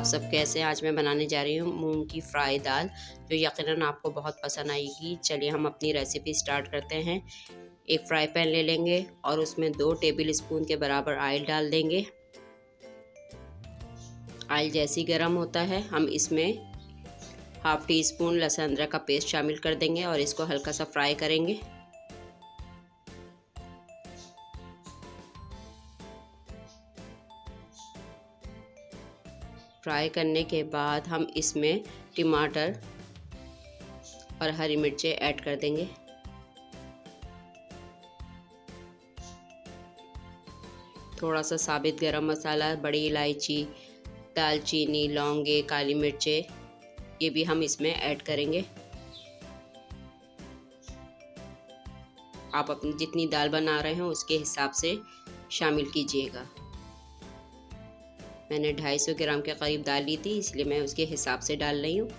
सब कैसे हैं। आज मैं बनाने जा रही हूँ मूंग की फ्राई दाल, जो यकीनन आपको बहुत पसंद आएगी। चलिए हम अपनी रेसिपी स्टार्ट करते हैं। एक फ्राई पैन ले लेंगे और उसमें 2 टेबल स्पून के बराबर ऑयल डाल देंगे। ऑयल जैसे ही गर्म होता है हम इसमें हाफ टी स्पून लहसुन अदरक का पेस्ट शामिल कर देंगे और इसको हल्का सा फ्राई करेंगे। फ्राई करने के बाद हम इसमें टमाटर और हरी मिर्चें ऐड कर देंगे। थोड़ा सा साबित गरम मसाला, बड़ी इलायची, दालचीनी, लौंगे, काली मिर्चें, ये भी हम इसमें ऐड करेंगे। आप अपनी जितनी दाल बना रहे हो उसके हिसाब से शामिल कीजिएगा। मैंने 250 ग्राम के करीब दाल ली थी, इसलिए मैं उसके हिसाब से डाल रही हूँ।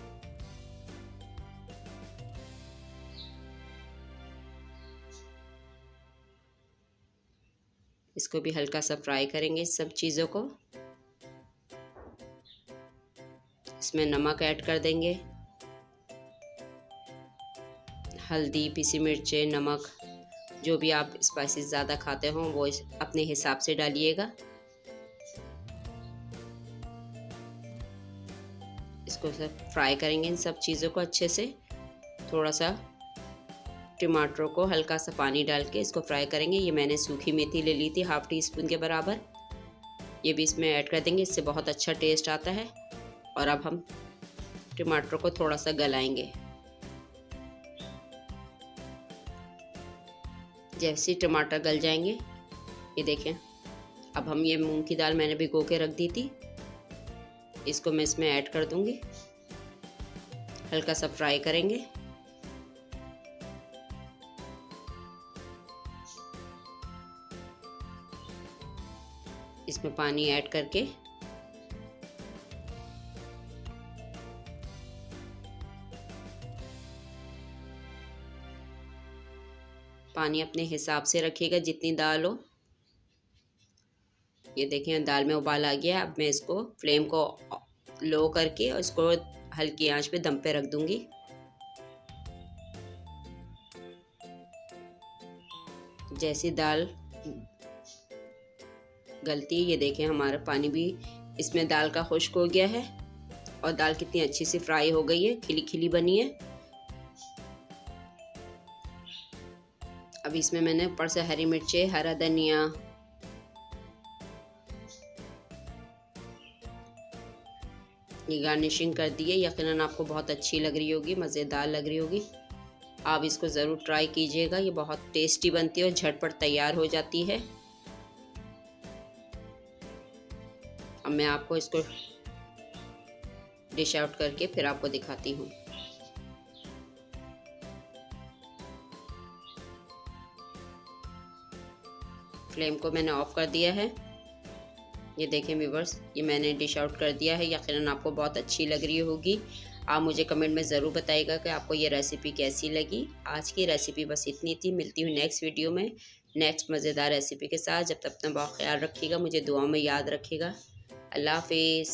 इसको भी हल्का सा फ्राई करेंगे सब चीज़ों को। इसमें नमक ऐड कर देंगे, हल्दी, पिसी मिर्चें, नमक, जो भी आप स्पाइसेस ज़्यादा खाते हो वो अपने हिसाब से डालिएगा। इसको सब फ्राई करेंगे इन सब चीज़ों को अच्छे से। थोड़ा सा टमाटरों को हल्का सा पानी डाल के इसको फ्राई करेंगे। ये मैंने सूखी मेथी ले ली थी हाफ टी स्पून के बराबर, ये भी इसमें ऐड कर देंगे, इससे बहुत अच्छा टेस्ट आता है। और अब हम टमाटरों को थोड़ा सा गलाएंगे। जैसे ही टमाटर गल जाएंगे, ये देखें, अब हम ये मूंग की दाल मैंने भिगो के रख दी थी, इसको मैं इसमें ऐड कर दूंगी। हल्का सा फ्राई करेंगे। इसमें पानी ऐड करके पानी अपने हिसाब से रखिएगा जितनी दाल हो। ये देखें दाल में उबाल आ गया। अब मैं इसको फ्लेम को लो करके और इसको हल्की आंच पे दम पे रख दूंगी। जैसी दाल गलती, ये देखें हमारा पानी भी इसमें दाल का खुश्क हो गया है और दाल कितनी अच्छी सी फ्राई हो गई है, खिली खिली बनी है। अब इसमें मैंने ऊपर से हरी मिर्चें, हरा धनिया, ये गार्निशिंग कर दी है। यकीनन आपको बहुत अच्छी लग रही होगी, मज़ेदार लग रही होगी। आप इसको ज़रूर ट्राई कीजिएगा, ये बहुत टेस्टी बनती है और झटपट तैयार हो जाती है। अब मैं आपको इसको डिश आउट करके फिर आपको दिखाती हूँ। फ्लेम को मैंने ऑफ कर दिया है। ये देखें व्यूअर्स, ये मैंने डिश आउट कर दिया है। यकीनन आपको बहुत अच्छी लग रही होगी। आप मुझे कमेंट में ज़रूर बताइएगा कि आपको ये रेसिपी कैसी लगी। आज की रेसिपी बस इतनी थी। मिलती हूँ नेक्स्ट वीडियो में नेक्स्ट मज़ेदार रेसिपी के साथ। जब तक अपना बहुत ख्याल रखिएगा, मुझे दुआ में याद रखिएगा। अल्लाह हाफिज़।